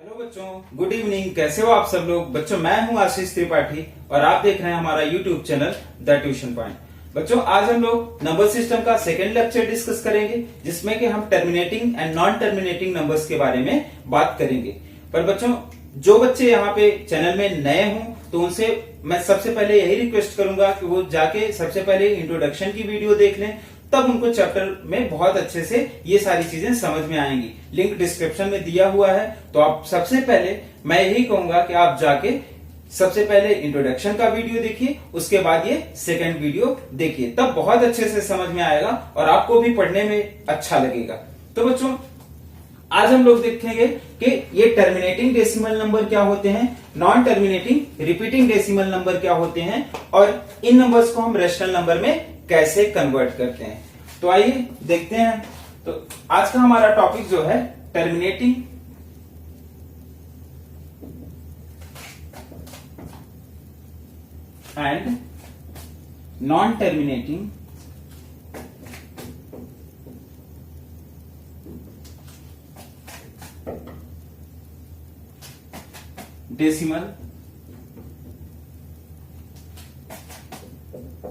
Hello बच्चों, good evening. कैसे हो आप सब लोग? बच्चों, मैं हूं आशीष त्रिपाठी और आप देख रहे हैं हमारा YouTube channel the tuition point. बच्चों, आज हम लोग नंबर सिस्टम का सेकेंड लेक्चर डिस्कस करेंगे, जिसमें कि हम terminating and non terminating numbers के बारे में बात करेंगे। पर बच्चों, जो बच्चे यहाँ पे चैनल में नए हों तो उनसे मैं सबसे पहले यही रिक्वेस्ट करूंगा कि वो जाके सबसे पहले इंट्रोडक्शन की वीडियो देख लें, तब उनको चैप्टर में बहुत अच्छे से ये सारी चीजें समझ में आएंगी। लिंक डिस्क्रिप्शन में दिया हुआ है, तो आप सबसे पहले मैं यही कहूंगा कि आप जाके सबसे पहले इंट्रोडक्शन का वीडियो देखिए, उसके बाद ये सेकंड वीडियो देखिए, तब बहुत अच्छे से समझ में आएगा और आपको भी पढ़ने में अच्छा लगेगा। तो बच्चों, आज हम लोग देखेंगे कि ये टर्मिनेटिंग डेसिमल नंबर क्या होते हैं, non terminating repeating decimal number क्या होते हैं, और इन नंबर्स को हम रेशनल नंबर में कैसे कन्वर्ट करते हैं। तो आइए देखते हैं। तो आज का हमारा टॉपिक जो है terminating and non terminating decimal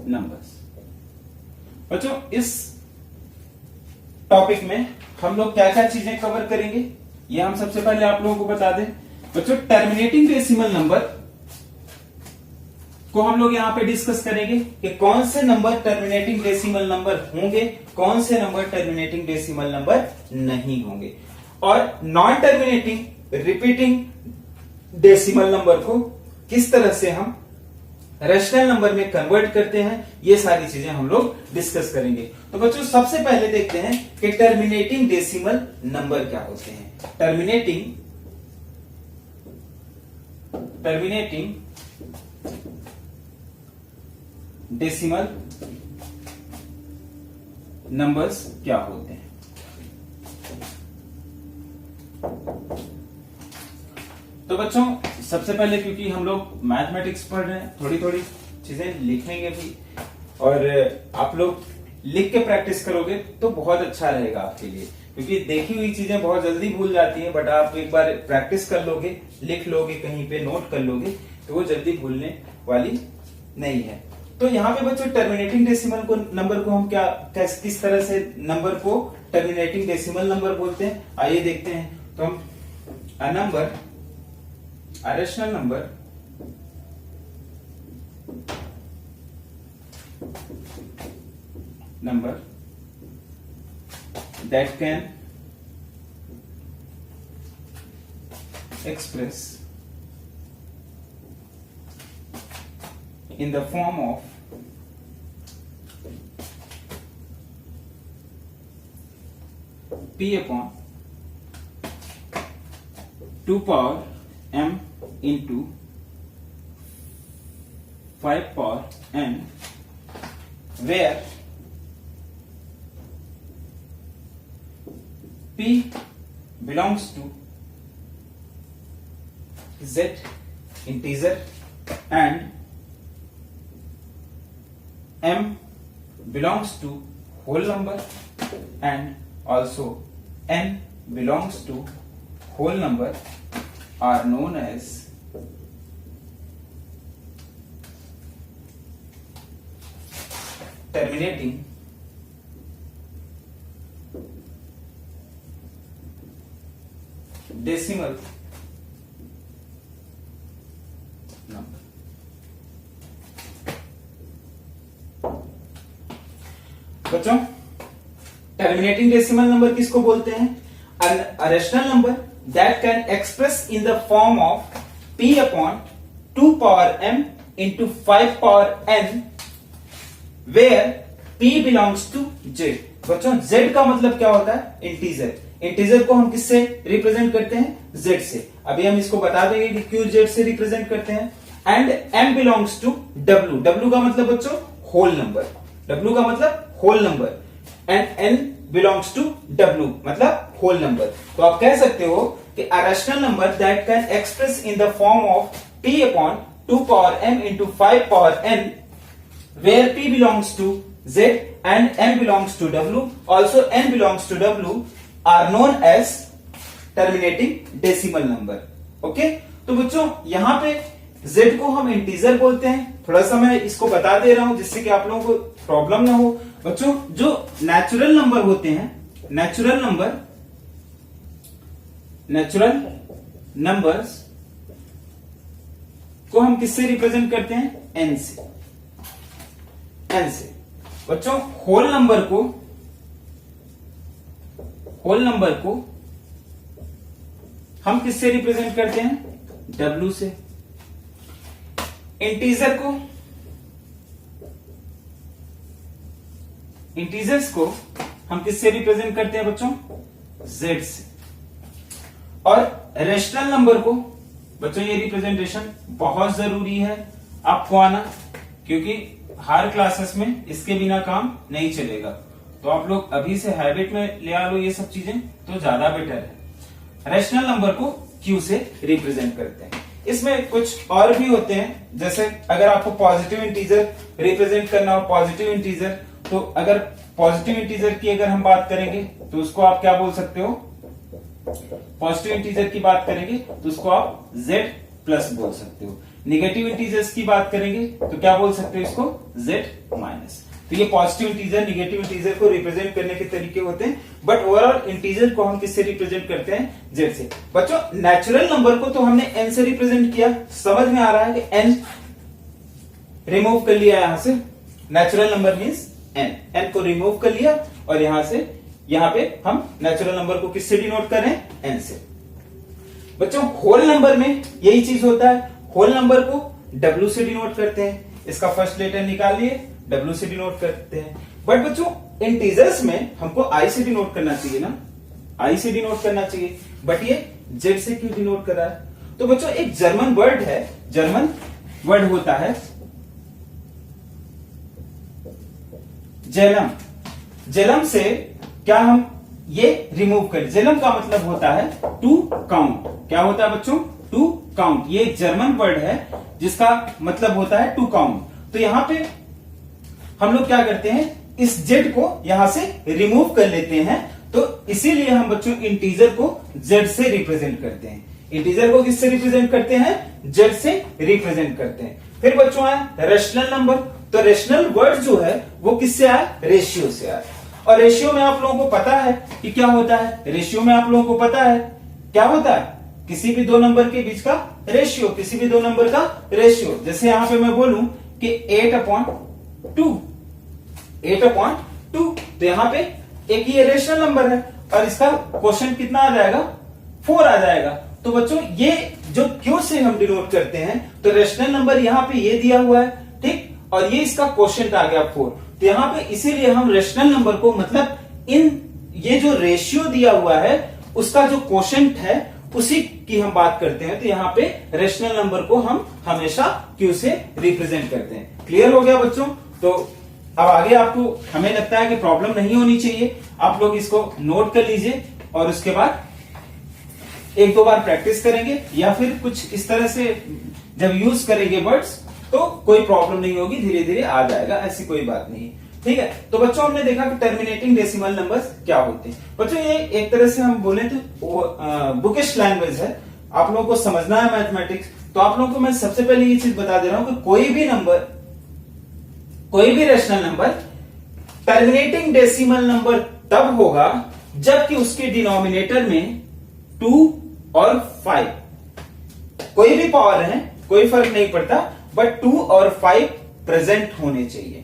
numbers. बच्चों, इस टॉपिक में हम लोग क्या क्या चीजें कवर करेंगे, ये हम सबसे पहले आप लोगों को बता दें। बच्चों, टर्मिनेटिंग डेसिमल नंबर को हम लोग यहां पे डिस्कस करेंगे कि कौन से नंबर टर्मिनेटिंग डेसिमल नंबर होंगे, कौन से नंबर टर्मिनेटिंग डेसिमल नंबर नहीं होंगे, और non terminating repeating decimal number को किस तरह से हम रेशनल नंबर में कन्वर्ट करते हैं, ये सारी चीजें हम लोग डिस्कस करेंगे। तो बच्चों, सबसे पहले देखते हैं कि टर्मिनेटिंग डेसिमल नंबर क्या होते हैं। टर्मिनेटिंग डेसिमल नंबर्स क्या होते हैं। तो बच्चों, सबसे पहले क्योंकि हम लोग मैथमेटिक्स पढ़ रहे हैं, थोड़ी थोड़ी चीजें लिखेंगे भी, और आप लोग लिख के प्रैक्टिस करोगे तो बहुत अच्छा रहेगा आपके लिए, क्योंकि देखी हुई चीजें बहुत जल्दी भूल जाती हैं, बट आप एक बार प्रैक्टिस कर लोगे, लिख लोगे, कहीं पे नोट कर लोगे, तो वो जल्दी भूलने वाली नहीं है। तो यहाँ पे बच्चों, टर्मिनेटिंग डेसिमल को नंबर को हम किस तरह से नंबर को टर्मिनेटिंग डेसिमल नंबर बोलते हैं, आइए देखते हैं। तो हम a number, a rational number that can express in the form of p upon 2 power m into 5 power n, where p belongs to z integer and m belongs to whole number and also n belongs to whole number, are known as terminating decimal number। बच्चों, terminating decimal number किसको बोलते हैं? A rational number that can express in the form of p upon 2 power m into 5 power n, where p belongs to z। बच्चों, z का मतलब क्या होता है? इंटीजर। इंटीजर को हम किससे रिप्रेजेंट करते हैं? z से। अभी हम इसको बता देंगे कि क्यों z से रिप्रेजेंट करते हैं। And m belongs to w। w का मतलब बच्चों होल नंबर। w का मतलब whole number. And n belongs to w मतलब होल नंबर। तो आप कह सकते हो कि a rational number that can express in the form of p upon 2 power m into 5 power n, where p belongs to z and n belongs to w, also n belongs to w, are known as terminating decimal number. Okay, तो बच्चों यहां पे z को हम integer बोलते हैं। थोड़ा सा मैं इसको बता दे रहा हूं जिससे कि आप लोगों को प्रॉब्लम ना हो। बच्चों जो नेचुरल नंबर होते हैं, नेचुरल नंबर्स को हम किससे रिप्रेजेंट करते हैं? n से। बच्चों होल नंबर को हम किससे रिप्रेजेंट करते हैं? w से। इंटीजर्स को हम किससे रिप्रेजेंट करते हैं बच्चों? z से। और रेशनल नंबर को बच्चों, ये रिप्रेजेंटेशन बहुत जरूरी है आपको आना, क्योंकि हर क्लासेस में इसके बिना काम नहीं चलेगा। तो आप लोग अभी से हैबिट में ले आ लो ये सब चीजें, तो ज्यादा बेटर है। रेशनल नंबर को q से रिप्रेजेंट करते हैं। इसमें कुछ और भी होते हैं, जैसे अगर आपको पॉजिटिव इंटीजर रिप्रेजेंट करना हो, पॉजिटिव इंटीजर, तो अगर पॉजिटिव इंटीजर की अगर हम बात करेंगे तो उसको आप क्या बोल सकते हो? पॉजिटिव इंटीजर की बात करेंगे तो उसको आप z प्लस बोल सकते हो। निगेटिव इंटीजर्स की बात करेंगे तो क्या बोल सकते हो इसको? z minus. तो ये पॉजिटिव इंटीजर, निगेटिव इंटीजर को रिप्रेजेंट करने के तरीके होते हैं, बट ओवरऑल इंटीजर को हम किससे रिप्रेजेंट करते हैं? z से। बच्चों नेचुरल नंबर को तो हमने n से रिप्रेजेंट किया, समझ में आ रहा है कि n रिमूव कर लिया यहां से। नेचुरल नंबर मीन्स n को रिमूव कर लिया, और यहां पे हम नेचुरल नंबर को किससे डिनोट कर रहे हैं? n से। बच्चों होल नंबर में यही चीज होता है, होल नंबर को w से डिनोट करते हैं। इसका फर्स्ट लेटर निकाल लिए, w से डिनोट करते हैं। बट बच्चों इंटीजर्स में हमको i से डिनोट करना चाहिए ना, i से डिनोट करना चाहिए, बट ये z से क्यों डिनोट कर रहा है? तो बच्चों एक जर्मन वर्ड है, जर्मन वर्ड होता है जेलम। जेलम से क्या हम ये रिमूव करें? जेलम का मतलब होता है टू काउंट। क्या होता है बच्चों? To count. ये एक जर्मन वर्ड है जिसका मतलब होता है टू काउंट। तो यहां पे हम लोग क्या करते हैं? इस z को यहां से रिमूव कर लेते हैं, तो इसीलिए हम बच्चों इंटीजर को z से रिप्रेजेंट करते हैं। इंटीजर को किससे रिप्रेजेंट करते हैं? z से रिप्रेजेंट करते हैं। फिर बच्चों आया रेशनल नंबर। तो रेशनल वर्ड जो है वो किससे आया? रेशियो से आया। और रेशियो में आप लोगों को पता है कि क्या होता है? रेशियो में आप लोगों को पता है क्या होता है? किसी भी दो नंबर के बीच का रेशियो, किसी भी दो नंबर का रेशियो। जैसे यहां पे मैं बोलूं कि 8/2, 8/2, तो यहां पे एक ये रेशनल नंबर है और इसका क्वोशंट कितना आ जाएगा? 4 आ जाएगा। तो बच्चों ये जो क्यू से हम डिनोट करते हैं, तो रेशनल नंबर यहां पे ये दिया हुआ है, ठीक, और ये इसका क्वोशंट आ गया 4। तो यहां पे इसीलिए हम रेशनल नंबर को, मतलब ये जो रेशियो दिया हुआ है उसका जो क्वोशंट है उसी की हम बात करते हैं। तो यहाँ पे रेशनल नंबर को हम हमेशा क्यू से रिप्रेजेंट करते हैं। क्लियर हो गया बच्चों? तो अब आगे आपको, हमें लगता है कि प्रॉब्लम नहीं होनी चाहिए। आप लोग इसको नोट कर लीजिए और उसके बाद एक दो बार प्रैक्टिस करेंगे, या फिर कुछ इस तरह से जब यूज करेंगे वर्ड्स तो कोई प्रॉब्लम नहीं होगी, धीरे धीरे आ जाएगा, ऐसी कोई बात नहीं। ठीक है, तो बच्चों हमने देखा कि टर्मिनेटिंग डेसिमल नंबर्स क्या होते हैं। बच्चों ये एक तरह से हम बोले तो बुकिश लैंग्वेज है, आप लोगों को समझना है मैथमेटिक्स। तो आप लोगों को मैं सबसे पहले ये चीज बता दे रहा हूं कि कोई भी rational number terminating decimal number तब होगा जबकि उसके डिनोमिनेटर में 2 और 5 कोई भी पावर है, कोई फर्क नहीं पड़ता, बट 2 और 5 प्रेजेंट होने चाहिए।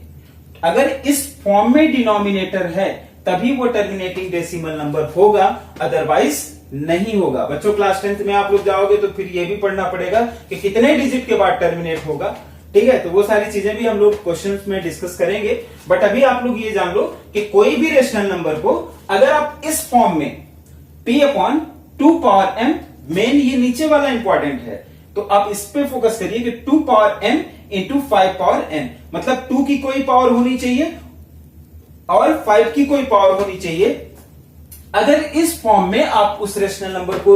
अगर इस फॉर्म में डिनोमिनेटर है तभी वो टर्मिनेटिंग डेसिमल नंबर होगा, अदरवाइज नहीं होगा। बच्चों क्लास 10th में आप लोग जाओगे तो फिर ये भी पढ़ना पड़ेगा कि कितने डिजिट के बाद टर्मिनेट होगा। ठीक है, तो वो सारी चीजें भी हम लोग क्वेश्चंस में डिस्कस करेंगे, बट अभी आप लोग ये जान लो कि कोई भी रेशनल नंबर को अगर आप इस फॉर्म में p/2 पावर m, मेन ये नीचे वाला इंपॉर्टेंट है, तो आप इस पे फोकस करिए कि 2 power m into 5 power n, मतलब 2 की कोई पावर होनी चाहिए और 5 की कोई पावर होनी चाहिए। अगर इस फॉर्म में आप उस रेशनल नंबर को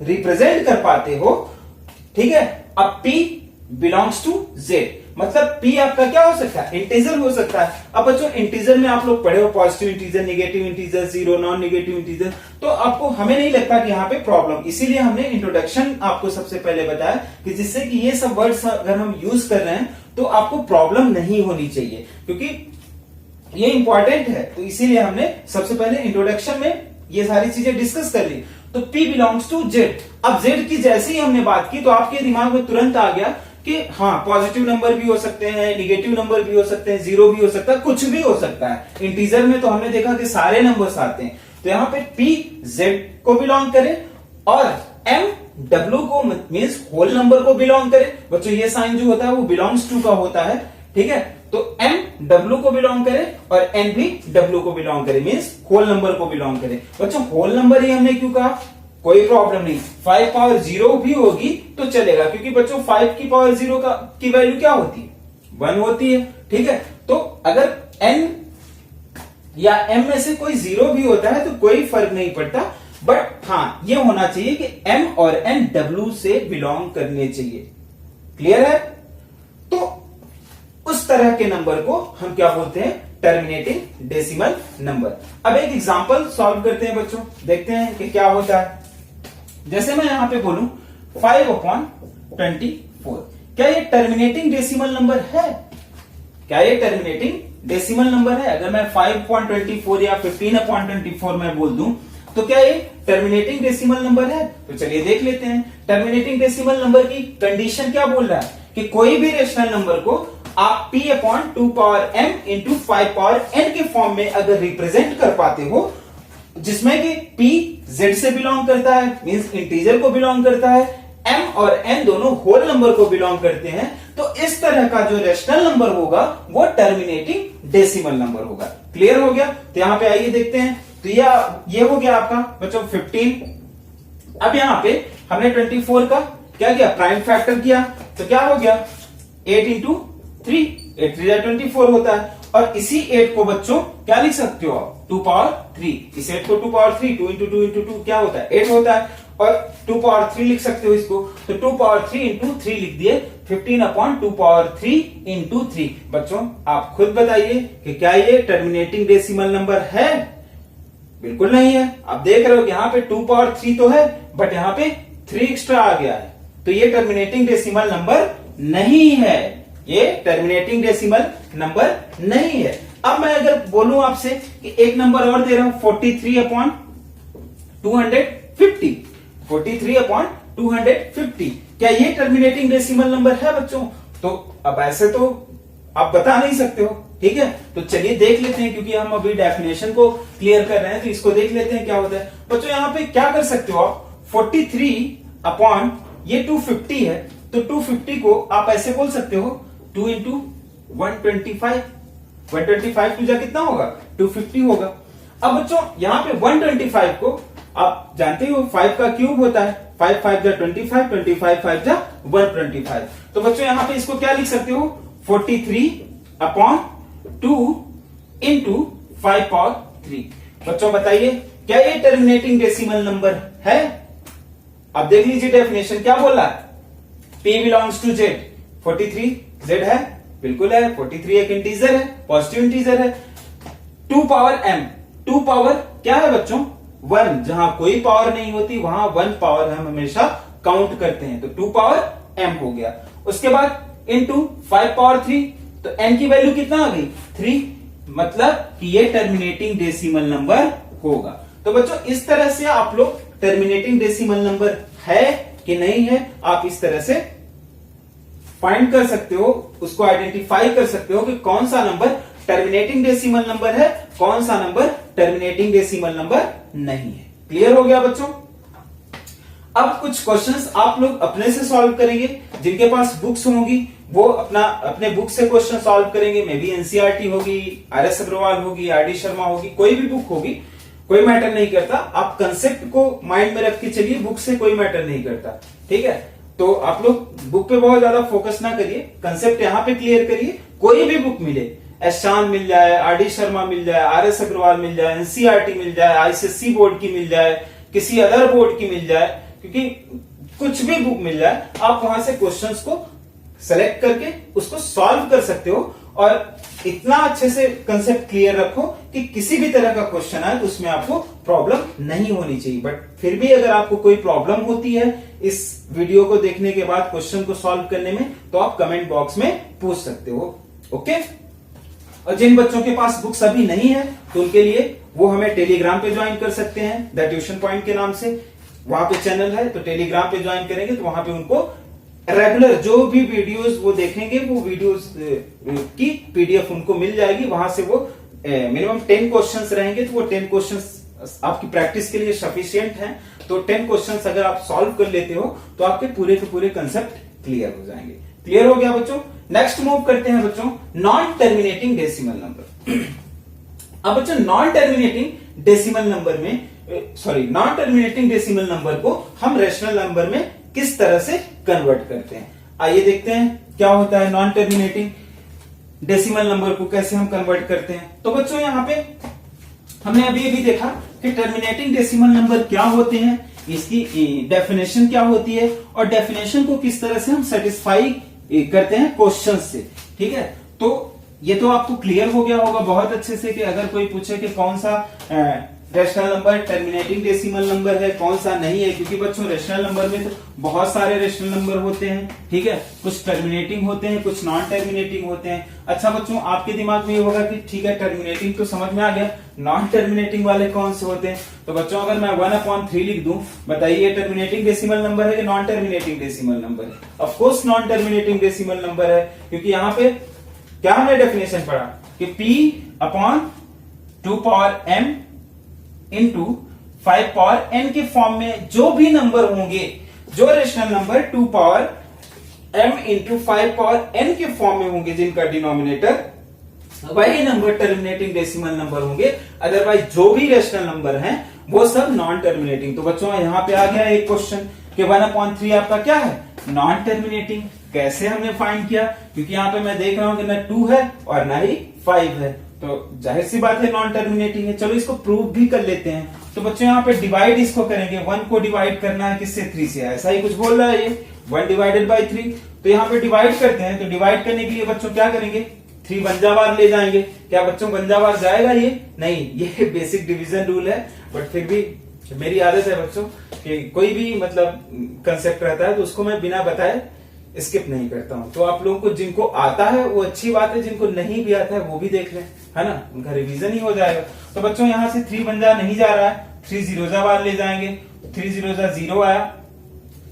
रिप्रेजेंट कर पाते हो, ठीक है। अब p बिलोंग्स टू z, मतलब p आपका क्या हो सकता है, इंटीजर हो सकता है। अब बच्चों इंटीजर में आप लोग पढ़े हो positive integer, negative integer, zero, non negative integer, तो आपको हमें नहीं लगता कि यहाँ पे प्रॉब्लम, इसीलिए हमने इंट्रोडक्शन आपको सबसे पहले बताया कि जिससे कि ये सब वर्ड्स अगर हम यूज कर रहे हैं तो आपको प्रॉब्लम नहीं होनी चाहिए, क्योंकि ये इंपॉर्टेंट है। तो इसीलिए हमने सबसे पहले इंट्रोडक्शन में ये सारी चीजें डिस्कस कर ली। तो P बिलोंग्स टू Z। अब Z की जैसे ही हमने बात की तो आपके दिमाग में तुरंत आ गया कि हाँ पॉजिटिव नंबर भी हो सकते हैं, निगेटिव नंबर भी हो सकते हैं, जीरो भी हो सकता है, कुछ भी हो सकता है। इंटीजर में तो हमने देखा कि सारे नंबर्स आते हैं। तो यहाँ पे P Z को बिलोंग करे और M W को मीन्स होल नंबर को बिलोंग करे। बच्चों ये साइन जो होता है वो बिलोंग्स टू का होता है, ठीक है। तो M W को बिलोंग करे और N भी W को बिलोंग करे, मीन्स होल नंबर को बिलोंग करे। बच्चों होल नंबर ही हमने क्यों कहा, कोई प्रॉब्लम नहीं, 5 पावर 0 भी होगी तो चलेगा, क्योंकि बच्चों 5 की पावर 0 की वैल्यू क्या होती है, 1 होती है, ठीक है। तो अगर N या M में से कोई 0 भी होता है तो कोई फर्क नहीं पड़ता, बट हाँ ये होना चाहिए कि M और N W से बिलोंग करने चाहिए। क्लियर है। तो उस तरह के नंबर को हम क्या बोलते हैं, टर्मिनेटिंग डेसिमल नंबर। अब एक एग्जांपल सॉल्व करते हैं बच्चों, देखते हैं कि क्या होता है। जैसे मैं यहां पे बोलूं 5/24, क्या ये टर्मिनेटिंग डेसिमल नंबर है, क्या ये टर्मिनेटिंग डेसिमल नंबर है। अगर मैं 5.24 या 15/24 में बोल दूं तो क्या ये टर्मिनेटिंग डेसिमल नंबर है। तो चलिए देख लेते हैं। टर्मिनेटिंग डेसिमल नंबर की कंडीशन क्या बोल रहा है कि कोई भी रेशनल नंबर को आप p/2m इंटू 5n के फॉर्म में अगर रिप्रेजेंट कर पाते हो, जिसमें कि p z से बिलोंग करता है, मींस इंटीजर को बिलोंग करता है, m और n दोनों होल नंबर को बिलोंग करते हैं, तो इस तरह का जो रेशनल नंबर होगा वो टर्मिनेटिंग डेसिमल नंबर होगा। क्लियर हो गया। तो यहां पे आइए देखते हैं। तो ये हो गया आपका बच्चों 15। अब यहां पे हमने 24 का क्या किया, प्राइम फैक्टर किया, तो क्या हो गया 8 इंटू 3, 8 3 24 होता है। और इसी 8 को बच्चों क्या लिख सकते हो आप, 2 पावर 3। इस 8 को 2 पावर 3, 2 इंटू 2 इंटू 2 क्या होता है, 8 होता है। और 2 पावर 3 लिख सकते हो इसको, तो 2 पावर 3 इंटू 3 लिख दिए, 15/2 पावर 3 इंटू 3। बच्चों आप खुद बताइए कि क्या ये टर्मिनेटिंग डेसिमल नंबर है। बिल्कुल नहीं है। आप देख रहे हो यहाँ पे 2 पावर 3 तो है, बट यहाँ पे 3 एक्स्ट्रा आ गया है, तो ये टर्मिनेटिंग डेसिमल नंबर नहीं है, ये टर्मिनेटिंग डेसिमल नंबर नहीं है। अब मैं अगर बोलूं आपसे कि एक नंबर और दे रहा हूं 43/250, 43/250, क्या ये टर्मिनेटिंग डेसिमल नंबर है बच्चों। तो अब ऐसे तो आप बता नहीं सकते हो, ठीक है। तो चलिए देख लेते हैं, क्योंकि हम अभी डेफिनेशन को क्लियर कर रहे हैं, तो इसको देख लेते हैं क्या होता है। बच्चों यहाँ पे क्या कर सकते हो आप, 43 ये 250 है, तो 250 को आप ऐसे बोल सकते हो 2 इंटू 125, 125 टू जा कितना होगा, 250 होगा। अब बच्चों यहाँ पे 125 को आप जानते हो 5 का क्यूब होता है, 5 5 जा 25, 25 5 जा 125। तो बच्चों यहाँ पे इसको क्या लिख सकते हो, 43/2 इंटू 5 पावर 3। बच्चों बताइए क्या ये टर्मिनेटिंग डेसिमल नंबर है। अब देख लीजिए डेफिनेशन क्या बोल रहा है, P belongs to Z, 43 Z है, बिल्कुल है, 43 एक इंटीजर है, पॉजिटिव इंटीजर है। 2 पावर m, 2 पावर क्या है बच्चों, 1, जहां कोई पावर नहीं होती वहां 1 पावर हम हमेशा काउंट करते हैं, तो 2 पावर m हो गया। उसके बाद इंटू 5 पावर 3, तो n की वैल्यू कितना आ गई, 3, मतलब कि ये टर्मिनेटिंग डेसिमल नंबर होगा। तो बच्चों इस तरह से आप लोग टर्मिनेटिंग डेसिमल नंबर है कि नहीं है, आप इस तरह से फाइंड कर सकते हो, उसको आइडेंटिफाई कर सकते हो कि कौन सा नंबर टर्मिनेटिंग डेसिमल नंबर है, कौन सा नंबर टर्मिनेटिंग डेसिमल नंबर नहीं है। क्लियर हो गया बच्चों। अब कुछ क्वेश्चंस आप लोग अपने से सॉल्व करेंगे, जिनके पास बुक्स होंगी वो अपने बुक से क्वेश्चन सॉल्व करेंगे। मे बी एनसीईआरटी होगी, RS अग्रवाल होगी, RD शर्मा होगी, कोई भी बुक होगी, कोई मैटर नहीं करता। आप कंसेप्ट को माइंड में रख के चलिए, बुक से कोई मैटर नहीं करता, ठीक है। तो आप लोग बुक पे बहुत ज्यादा फोकस ना करिए, कंसेप्ट यहाँ पे क्लियर करिए। कोई भी बुक मिले, एस चांद मिल जाए, RD शर्मा मिल जाए, RS अग्रवाल मिल जाए, एनसीईआरटी मिल जाए, ICSE बोर्ड की मिल जाए, किसी अदर बोर्ड की मिल जाए, क्योंकि कुछ भी बुक मिल जाए आप वहां से क्वेश्चंस को सेलेक्ट करके उसको सॉल्व कर सकते हो, और इतना अच्छे से कंसेप्ट क्लियर रखो कि किसी भी तरह का क्वेश्चन आए तो उसमें आपको प्रॉब्लम नहीं होनी चाहिए। बट फिर भी अगर आपको कोई प्रॉब्लम होती है इस वीडियो को देखने के बाद क्वेश्चन को सॉल्व करने में, तो आप कमेंट बॉक्स में पूछ सकते हो। ओके, और जिन बच्चों के पास बुक्स अभी नहीं है तो उनके लिए वो हमें टेलीग्राम पे ज्वाइन कर सकते हैं, द ट्यूशन पॉइंट के नाम से। वहां पे चैनल है, तो टेलीग्राम पे ज्वाइन करेंगे तो वहां पे उनको रेगुलर जो भी वीडियोस वो देखेंगे वो वीडियोस की पीडीएफ उनको मिल जाएगी। वहां से वो मिनिमम 10 क्वेश्चंस रहेंगे, तो वो 10 क्वेश्चंस आपकी प्रैक्टिस के लिए सफिशिएंट हैं। तो 10 क्वेश्चंस अगर आप सॉल्व कर लेते हो तो आपके पूरे के पूरे कंसेप्ट क्लियर हो जाएंगे। क्लियर हो गया बच्चों? नेक्स्ट मूव करते हैं बच्चों, नॉन टर्मिनेटिंग डेसिमल नंबर। अब बच्चों नॉन टर्मिनेटिंग डेसिमल नंबर में नॉन टर्मिनेटिंग डेसिमल नंबर को हम रेशनल नंबर में किस तरह से कन्वर्ट करते हैं, आइए देखते हैं क्या होता है नॉन टर्मिनेटिंग डेसिमल नंबर को कैसे हम कन्वर्ट करते हैं। तो बच्चों यहाँ पे हमने अभी देखा कि टर्मिनेटिंग डेसिमल नंबर क्या होते हैं, इसकी डेफिनेशन क्या होती है, और डेफिनेशन को किस तरह से हम सेटिस्फाई करते हैं क्वेश्चन से। ठीक है, तो ये तो आपको क्लियर हो गया होगा बहुत अच्छे से कि अगर कोई पूछे कि कौन सा rational number terminating decimal number है, कौन सा नहीं है, क्योंकि बच्चों रेशनल नंबर में तो बहुत सारे रेशनल नंबर होते हैं। ठीक है, कुछ टर्मिनेटिंग होते हैं, कुछ नॉन टर्मिनेटिंग होते हैं। अच्छा बच्चों, आपके दिमाग में ये होगा कि ठीक है टर्मिनेटिंग तो समझ में आ गया, नॉन टर्मिनेटिंग वाले कौन से होते हैं। तो बच्चों अगर मैं 1/3 लिख दूं, बताइए टर्मिनेटिंग डेसिमल नंबर है कि नॉन टर्मिनेटिंग डेसिमल नंबर है? Of course non terminating decimal number है, क्योंकि यहाँ पे क्या हमने डेफिनेशन पढ़ा कि P/2 power m into 5 power n के फॉर्म में जो भी नंबर होंगे, जो rational number 2 power m into 5 power n के फॉर्म में होंगे, जिनका डिनोमिनेटर वही नंबर टर्मिनेटिंग डेसिमल नंबर होंगे। अदरवाइज जो भी रेशनल नंबर हैं वो सब नॉन टर्मिनेटिंग। तो बच्चों यहाँ पे आ गया एक क्वेश्चन कि 1/3 आपका क्या है, नॉन टर्मिनेटिंग। कैसे हमने फाइंड किया, क्योंकि यहाँ पे मैं देख रहा हूं कि ना 2 है और ना ही 5 है, तो जाहिर सी बात है नॉन टर्मिनेटिंग है। चलो इसको प्रूव भी कर लेते हैं। तो बच्चों यहाँ पे डिवाइड इसको करेंगे, 1 को डिवाइड करना है किससे, 3 से, ऐसा ही कुछ बोल रहा है ये 1 डिवाइडेड बाई 3। तो यहाँ पे डिवाइड करते हैं, तो डिवाइड करने के लिए बच्चों क्या करेंगे, 3 वंजावार ले जाएंगे। क्या बच्चों वंजावार जाएगा ये? नहीं, ये बेसिक डिवीजन रूल है, बट फिर भी मेरी आदत है बच्चों कि कोई भी मतलब कंसेप्ट रहता है तो उसको मैं बिना बताए स्किप नहीं करता हूं। तो आप लोगों को जिनको आता है वो अच्छी बात है, जिनको नहीं भी आता है वो भी देख लें, है ना, उनका रिवीजन ही हो जाएगा। तो बच्चों यहाँ से 3 वंजा नहीं जा रहा है, 3 जीरोजा बार ले जाएंगे, 3 जीरोजा 0 आया,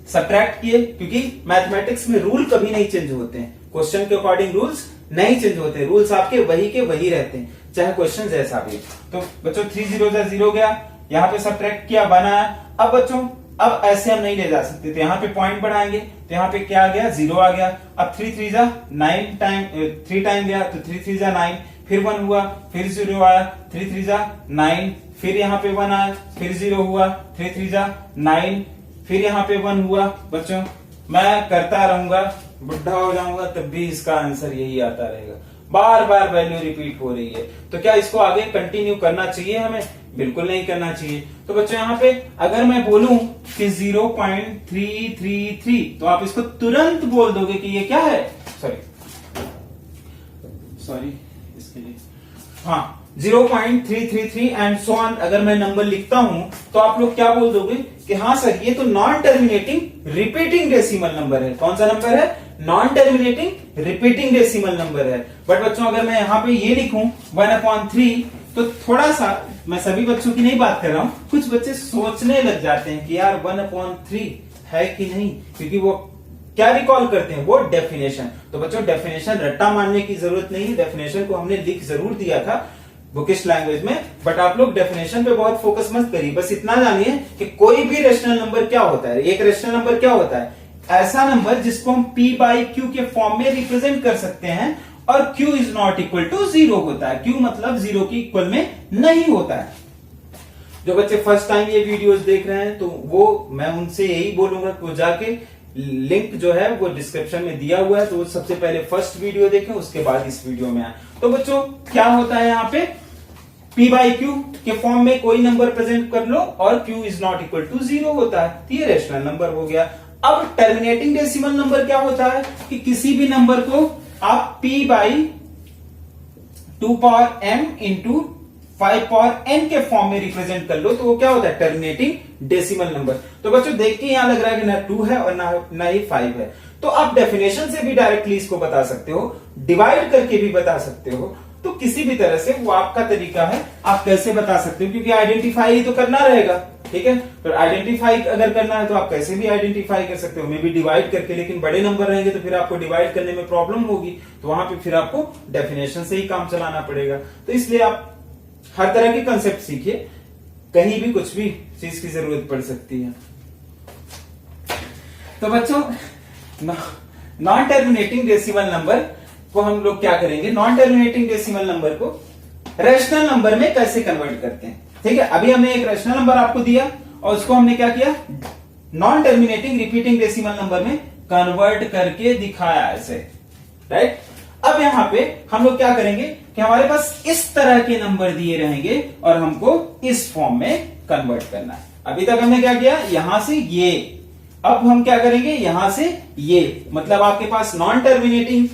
सब्ट्रैक्ट किए, क्योंकि मैथमेटिक्स में रूल कभी नहीं चेंज होते हैं, क्वेश्चन के अकॉर्डिंग रूल्स नहीं चेंज होते, रूल्स आपके वही के वही रहते हैं, चाहे क्वेश्चन जैसा भी। तो बच्चों 3 जीरोजा 0 गया, यहाँ पे सब्ट्रैक्ट किया, 1 आया। अब बच्चों अब ऐसे हम नहीं ले जा सकते, तो यहाँ पे पॉइंट बढ़ाएंगे, तो यहाँ पे क्या आ गया, 0 आ गया। अब 3 3 जा 9 टाइम, 3 टाइम गया तो 3 3 जा 9, फिर 1 हुआ, फिर 0 आया, 3 3 जा 9, फिर यहाँ पे 1 आया, फिर 0 हुआ, 3 3 जा 9, फिर यहाँ पे 1 हुआ। बच्चों मैं करता रहूंगा, बुढ़ा हो जाऊंगा तब भी इसका आंसर यही आता रहेगा, बार बार वैल्यू रिपीट हो रही है। तो क्या इसको आगे कंटिन्यू करना चाहिए हमें? बिल्कुल नहीं करना चाहिए। तो बच्चों यहाँ पे अगर मैं बोलूं कि 0.333, तो आप इसको तुरंत बोल दोगे कि ये क्या है, सॉरी इसके लिए, हाँ 0.333 एंड सो ऑन। अगर मैं नंबर लिखता हूं तो आप लोग क्या बोल दोगे कि हाँ सर ये तो non terminating repeating decimal number है। कौन सा नंबर है? Non terminating repeating decimal number है। बट बच्चों अगर मैं यहाँ पे ये लिखूं 1/3, तो थोड़ा सा, मैं सभी बच्चों की नहीं बात कर रहा हूं, कुछ बच्चे सोचने लग जाते हैं कि यार 1/3 है कि नहीं, क्योंकि वो क्या रिकॉल करते हैं, वो डेफिनेशन। तो बच्चों डेफिनेशन रट्टा मानने की जरूरत नहीं है, डेफिनेशन को हमने लिख जरूर दिया था बुकिश लैंग्वेज में, बट आप लोग डेफिनेशन पे बहुत फोकस मत करिए। बस इतना जानिए कि कोई भी रेशनल नंबर क्या होता है। एक रेशनल नंबर क्या होता है? ऐसा नंबर जिसको हम P/Q के फॉर्म में रिप्रेजेंट कर सकते हैं, और Q is not equal to 0 होता है। Q मतलब 0 की इक्वल में नहीं होता है। जो बच्चे फर्स्ट टाइम ये वीडियोस देख रहे हैं तो वो मैं उनसे यही बोलूंगा कि वो जाके लिंक जो है वो डिस्क्रिप्शन में दिया हुआ है, तो वो सबसे पहले फर्स्ट वीडियो देखें, उसके बाद इस वीडियो में आए। तो बच्चों क्या होता है यहाँ पे, P/Q के फॉर्म में कोई नंबर प्रेजेंट कर लो और Q is not equal to 0 होता है, तो ये रेशनल नंबर हो गया। अब टर्मिनेटिंग डेसिमल नंबर क्या होता है कि किसी भी नंबर को आप p by 2 power m into 5 power n के फॉर्म में रिप्रेजेंट कर लो तो वो क्या होता है टर्मिनेटिंग डेसिमल नंबर। तो बच्चों देख के यहां लग रहा है कि ना 2 है और ना ही 5 है, तो आप डेफिनेशन से भी डायरेक्टली इसको बता सकते हो, डिवाइड करके भी बता सकते हो, तो किसी भी तरह से वो आपका तरीका है, आप कैसे बता सकते हो, क्योंकि आइडेंटिफाई ही तो करना रहेगा, ठीक है। तो आइडेंटिफाई अगर करना है तो आप कैसे भी आइडेंटिफाई कर सकते हो, मे बी डिवाइड करके, लेकिन बड़े नंबर रहेंगे तो फिर आपको डिवाइड करने में प्रॉब्लम होगी, तो वहां पे फिर आपको डेफिनेशन से ही काम चलाना पड़ेगा। तो इसलिए आप हर तरह के कंसेप्ट सीखिए, कहीं भी कुछ भी चीज की जरूरत पड़ सकती है। तो बच्चों नॉन टर्मिनेटिंग डेसिमल नंबर को हम लोग क्या करेंगे, नॉन टर्मिनेटिंग डेसिमल नंबर को रैशनल नंबर में कैसे कन्वर्ट करते हैं, ठीक है। अभी हमने एक रैशनल नंबर आपको दिया और उसको हमने क्या किया, non terminating repeating decimal number में कन्वर्ट करके दिखाया ऐसे, राइट। अब यहां पे हम लोग क्या करेंगे कि हमारे पास इस तरह के नंबर दिए रहेंगे और हमको इस फॉर्म में कन्वर्ट करना है। अभी तक हमने क्या किया, यहां से ये, अब हम क्या करेंगे यहां से ये, मतलब आपके पास non terminating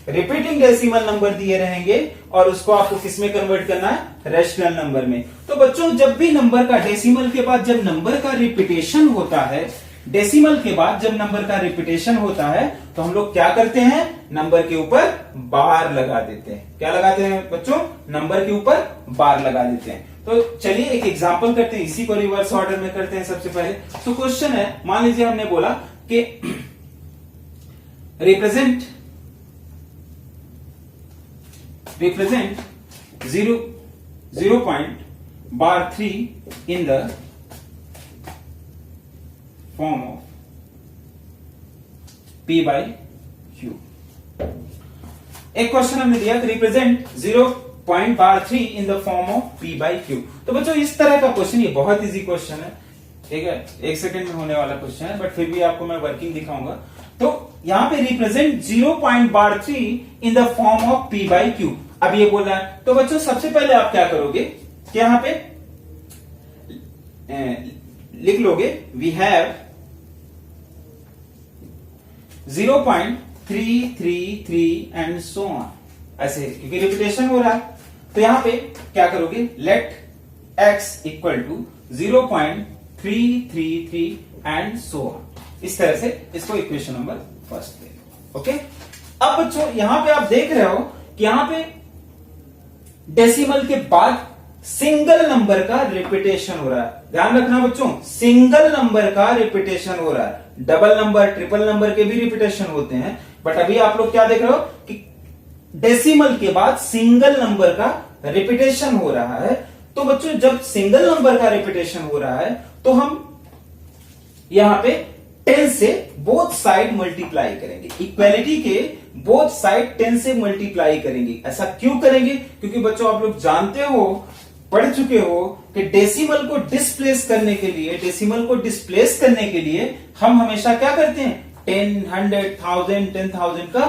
repeating decimal number दिए रहेंगे और उसको आपको किस में कन्वर्ट करना है, रैशनल नंबर में। तो बच्चों जब भी नंबर का डेसिमल के बाद जब नंबर का रिपीटेशन होता है, डेसिमल के बाद जब नंबर का रिपीटेशन होता है तो हम लोग क्या करते हैं, नंबर के ऊपर बार लगा देते हैं। क्या लगाते हैं बच्चों, नंबर के ऊपर बार लगा देते हैं। तो चलिए एक एग्जांपल करते हैं, इसी को रिवर्स ऑर्डर में करते हैं सबसे पहले। तो क्वेश्चन है, मान लीजिए हमने बोला कि represent 0.3 in the form of p by q। एक क्वेश्चन हमने दिया कि represent 0.3 in the form of p by q। तो बच्चों इस तरह का क्वेश्चन, ये बहुत इजी क्वेश्चन है, ठीक है, 1 सेकंड में होने वाला क्वेश्चन है, बट फिर भी आपको मैं वर्किंग दिखाऊंगा। तो यहां पे represent 0.3 in the form of p by q, अब ये बोल रहा है। तो बच्चों सबसे पहले आप क्या करोगे कि यहां पे लिख लोगे we have 0.333 and so on, ऐसे, क्योंकि रिपीटेशन हो रहा है। तो यहां पे क्या करोगे, let x equal to 0.333 and so on, इस तरह से इसको इक्वेशन नंबर फर्स्ट ले। ओके, अब बच्चों यहां पे आप देख रहे हो कि यहां पे डेसिमल के बाद सिंगल नंबर का रिपीटेशन हो रहा है। ध्यान रखना बच्चों, सिंगल नंबर का रिपीटेशन हो रहा है। डबल नंबर, ट्रिपल नंबर के भी रिपीटेशन होते हैं, बट अभी आप लोग क्या देख रहे हो कि डेसिमल के बाद सिंगल नंबर का रिपीटेशन हो रहा है। तो बच्चों जब सिंगल नंबर का रिपीटेशन हो रहा है तो हम यहां पे 10 से बोथ साइड मल्टीप्लाई करेंगे, इक्वालिटी के बोथ साइड 10 से मल्टीप्लाई करेंगे। ऐसा क्यों करेंगे, क्योंकि बच्चों आप लोग जानते हो, पढ़ चुके हो कि डेसिमल को डिस्प्लेस करने के लिए, डेसिमल को डिस्प्लेस करने के लिए हम हमेशा क्या करते हैं, 10, 100, 1000, 10,000 का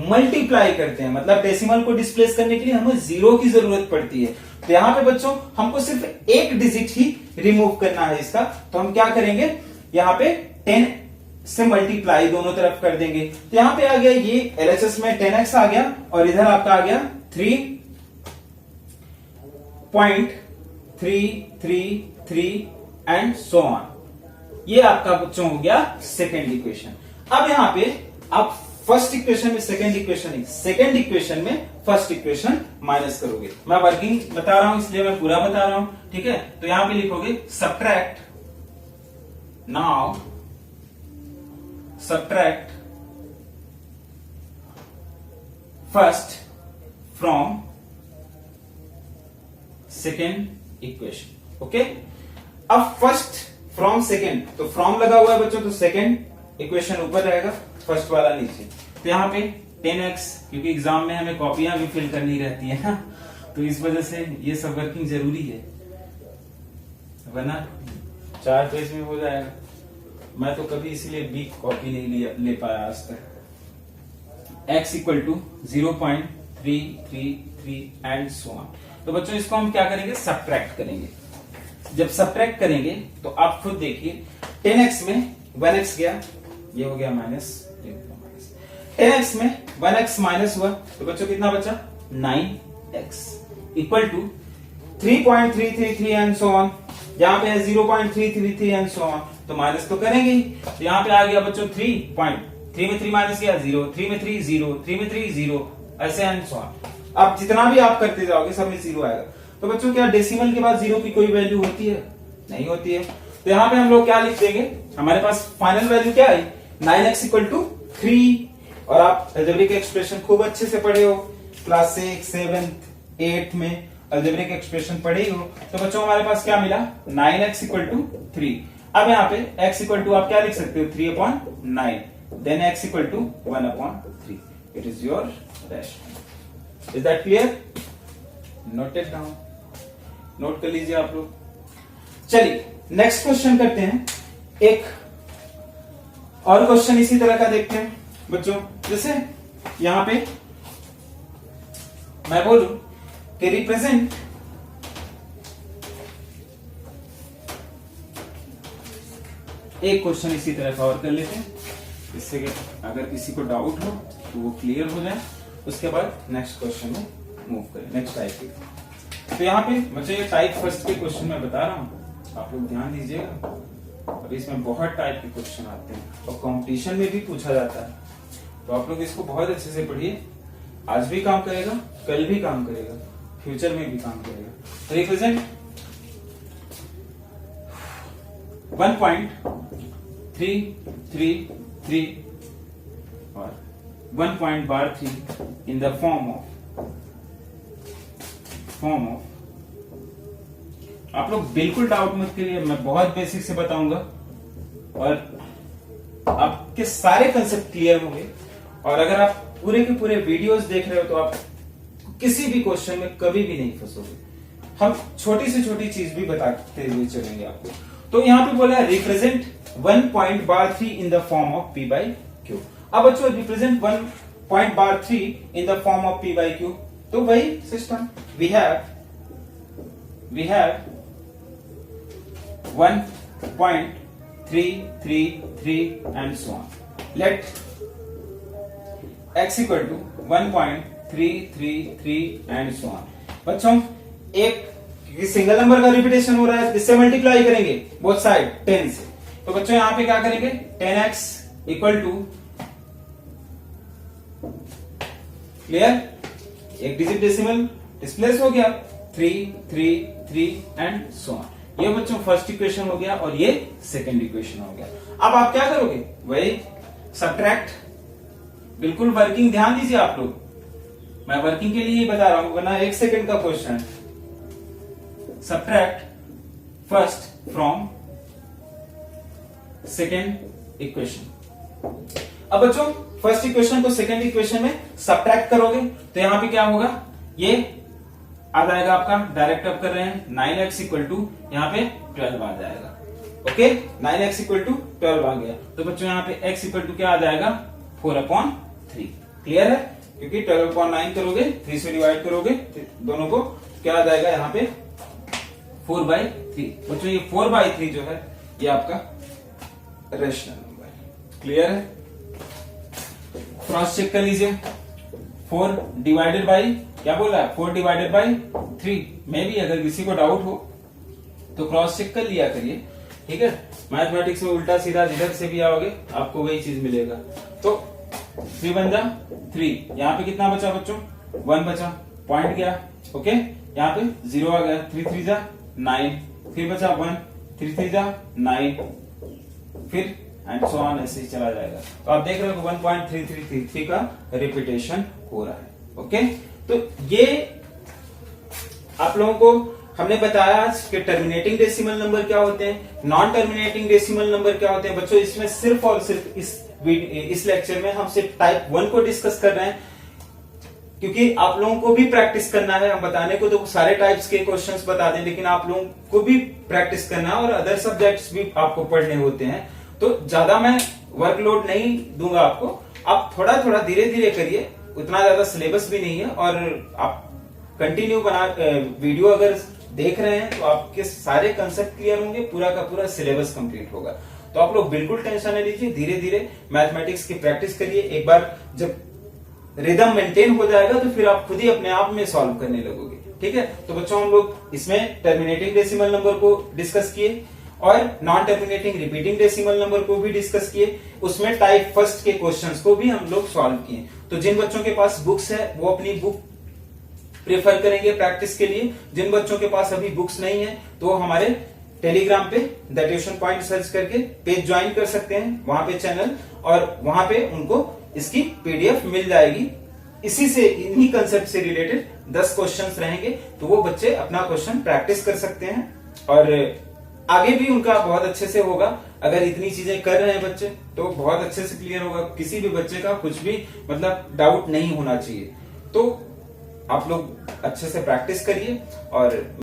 मल्टीप्लाई करते हैं। मतलब डेसिमल को डिस्प्लेस करने के लिए हमें जीरो की जरूरत पड़ती है। तो यहां पे बच्चों हमको सिर्फ एक डिजिट ही रिमूव करना है इसका, तो हम क्या करेंगे, यहां पे 10 से मल्टीप्लाई दोनों तरफ कर देंगे। तो यहां पे आ गया ये एलएचएस में 10x आ गया और इधर आपका आ गया 3.333 एंड सो ऑन। ये आपका बच्चों हो गया सेकेंड इक्वेशन। अब यहां पे आप फर्स्ट इक्वेशन में सेकेंड इक्वेशन, सेकेंड इक्वेशन में फर्स्ट इक्वेशन माइनस करोगे। मैं वर्किंग बता रहा हूं इसलिए मैं पूरा बता रहा हूं, ठीक है। तो यहां पे लिखोगे subtract, now subtract first from second equation. Okay, अब फर्स्ट फ्रॉम सेकेंड, तो फ्रॉम लगा हुआ है बच्चों, तो सेकेंड इक्वेशन ऊपर रहेगा, फर्स्ट वाला नीचे। तो यहां पे 10x, क्योंकि एग्जाम में हमें कॉपियां भी फिल करनी रहती है ना, तो इस वजह से ये सब वर्किंग जरूरी है, वरना 4 पेज में हो जाएगा। मैं तो कभी इसीलिए बी कॉपी नहीं ले पाया आज तक। x equal to 0.333 and so on. तो बच्चों इसको हम क्या करेंगे, सब्ट्रैक्ट करेंगे। जब सब्ट्रैक्ट करेंगे तो आप खुद देखिए, 10x में 1x गया, ये हो गया माइनस, 10x में 1x माइनस हुआ तो बच्चों कितना बचा 9x equal to 3.333 and so on. यहाँ पे है 0.333 एंड सो ऑन, तो माइनस तो करेंगे ही। तो यहाँ पे आ गया बच्चों 3 में 3 माइनस किया 0, 3 में 3 0, 3 में 3 0, ऐसे एंड सो ऑन। अब जितना भी आप करते जाओगे सब में 0 आएगा। तो बच्चों क्या डेसिमल के बाद 0 की कोई वैल्यू होती है? नहीं होती है। तो यहाँ पे हम लोग क्या लिख देंगे, हमारे पास फाइनल वैल्यू क्या है 9x इक्वल टू 3। और आप अलजेब्रिक एक्सप्रेशन खूब अच्छे से पढ़े हो, क्लास 6, 7, 8 में अलजेब्रिक एक्सप्रेशन पढ़े हो। तो बच्चों हमारे पास क्या मिला 9x इक्वल टू 3। अब यहाँ पे x इक्वल टू आप क्या लिख सकते हो 3/9, then x equal to 1/3। It is your rational. Is that clear? Note it down, note कर लीजिए आप लोग। चलिए नेक्स्ट क्वेश्चन करते हैं। एक और क्वेश्चन इसी तरह का देखते हैं बच्चों। जैसे यहां पे मैं बोलूं कि रिप्रेजेंट एक क्वेश्चन इसी तरह का और कर लेते हैं, इससे कि अगर किसी को डाउट हो तो वो क्लियर हो जाए। उसके बाद नेक्स्ट क्वेश्चन में मूव करें, नेक्स्ट टाइप की। तो यहाँ पे मुझे ये टाइप फर्स्ट के क्वेश्चन में बता रहा हूं, आप लोग ध्यान दीजिएगा। अभी इसमें बहुत टाइप के क्वेश्चन आते हैं और कंपटीशन में भी पूछा जाता है, तो आप लोग इसको बहुत अच्छे से पढ़िए। आज भी काम करेगा, कल भी काम करेगा, फ्यूचर में भी काम करेगा। रिप्रेजेंट 1.333 और 1.3 इन द फॉर्म ऑफ आप लोग बिल्कुल डाउट मत करिए, मैं बहुत बेसिक से बताऊंगा और आपके सारे कंसेप्ट क्लियर होंगे। और अगर आप पूरे के पूरे वीडियोस देख रहे हो तो आप किसी भी क्वेश्चन में कभी भी नहीं फंसोगे। हम छोटी से छोटी चीज भी बताते हुए चलेंगे आपको। तो यहाँ पे बोला है represent 1.3 in the form of p by q। अब बच्चों represent 1.3 in the form of p by q, तो वही system we have 1.333 and so on. Let x equal to 1.333 and so on. बच्चों एक सिंगल नंबर का repetition हो रहा है, इससे मल्टीप्लाई करेंगे बोथ साइड 10 से। तो बच्चों यहां पे क्या करेंगे 10x इक्वल टू, क्लियर, एक डिजिट डेसिमल डिस्प्लेस हो गया 333 एंड सो ऑन। ये बच्चों फर्स्ट इक्वेशन हो गया और ये सेकंड इक्वेशन हो गया। अब आप क्या करोगे, वही सब्ट्रैक्ट, बिल्कुल वर्किंग ध्यान दीजिए आप लोग, मैं वर्किंग के लिए ही बता रहा हूं वरना 1 सेकंड का question. Subtract first from second equation. अब बच्चों फर्स्ट इक्वेशन को सेकंड इक्वेशन में सब्ट्रैक्ट करोगे तो यहां पे क्या होगा, ये आ जाएगा आपका, डायरेक्ट अब कर रहे हैं 9x इक्वल टू यहाँ पे 12 आ जाएगा। ओके 9x इक्वल टू 12 आ गया। तो बच्चों यहाँ पे x इक्वल टू क्या आ जाएगा 4/3। क्लियर है, क्योंकि 12/9 करोगे 3 से डिवाइड करोगे दोनों को, क्या आ जाएगा यहाँ पे 4/3। बच्चों ये 4/3 जो है ये आपका रेशनल नंबर है। क्लियर है, क्रॉस चेक कर लीजिए। 4 डिवाइडेड बाई क्या बोल रहा है 4 डिवाइडेड बाई 3 में भी अगर किसी को डाउट हो तो क्रॉस चेक कर लिया करिए, ठीक है। मैथमेटिक्स में उल्टा सीधा जिधर से भी आओगे आपको वही चीज मिलेगा। तो 3 बन जा 3, यहाँ पे कितना बचा बच्चों 1 बचा, पॉइंट गया। ओके यहाँ पे 0 आ गया, 3 3 जा 9, फिर बचा 1, 3 3 जा 9, फिर एंड सो ऑन, ऐसे ही चला जाएगा। तो आप देख रहे हो 1.3333 का रिपीटेशन हो रहा है। ओके तो ये आप लोगों को हमने बताया कि टर्मिनेटिंग डेसिमल नंबर क्या होते हैं, नॉन टर्मिनेटिंग डेसिमल नंबर क्या होते हैं। बच्चों इसमें सिर्फ और सिर्फ इस लेक्चर में हम सिर्फ टाइप 1 को डिस्कस कर रहे हैं, क्योंकि आप लोगों को भी प्रैक्टिस करना है। हम बताने को तो सारे टाइप्स के क्वेश्चंस बता दें, लेकिन आप लोगों को भी प्रैक्टिस करना है और अदर सब्जेक्ट्स भी आपको पढ़ने होते हैं। तो ज्यादा मैं वर्कलोड नहीं दूंगा आपको, आप थोड़ा थोड़ा धीरे धीरे करिए, उतना ज्यादा सिलेबस भी नहीं है। और आप कंटिन्यू वीडियो अगर देख रहे हैं तो आपके सारे कंसेप्ट क्लियर होंगे, पूरा का पूरा सिलेबस कंप्लीट होगा। तो आप लोग बिल्कुल टेंशन नहीं लीजिए, धीरे धीरे मैथमेटिक्स की प्रैक्टिस करिए। एक बार जब रिदम मेंटेन हो जाएगा तो फिर आप खुद ही अपने आप में सॉल्व करने लगोगे। ठीक है, तो बच्चों हम लोग इसमें टर्मिनेटिंग डेसिमल नंबर को डिस्कस किए और non terminating repeating decimal number को भी डिस्कस किए। उसमें टाइप फर्स्ट के क्वेश्चंस को भी हम लोग सॉल्व किए। तो जिन बच्चों के पास बुक्स है वो अपनी बुक प्रेफर करेंगे प्रैक्टिस के लिए। जिन बच्चों के पास अभी बुक्स नहीं है तो हमारे टेलीग्राम पे द ट्यूशन पॉइंट सर्च करके पेज ज्वाइन कर सकते हैं, वहां पे चैनल, और वहां पे उनको इसकी पीडीएफ मिल जाएगी। इसी से, इन्हीं कंसेप्ट से रिलेटेड 10 क्वेश्चंस रहेंगे, तो वो बच्चे अपना क्वेश्चन प्रैक्टिस कर सकते हैं और आगे भी उनका बहुत अच्छे से होगा। अगर इतनी चीजें कर रहे हैं बच्चे तो बहुत अच्छे से क्लियर होगा, किसी भी बच्चे का कुछ भी मतलब डाउट नहीं होना चाहिए। तो आप लोग अच्छे से प्रैक्टिस करिए और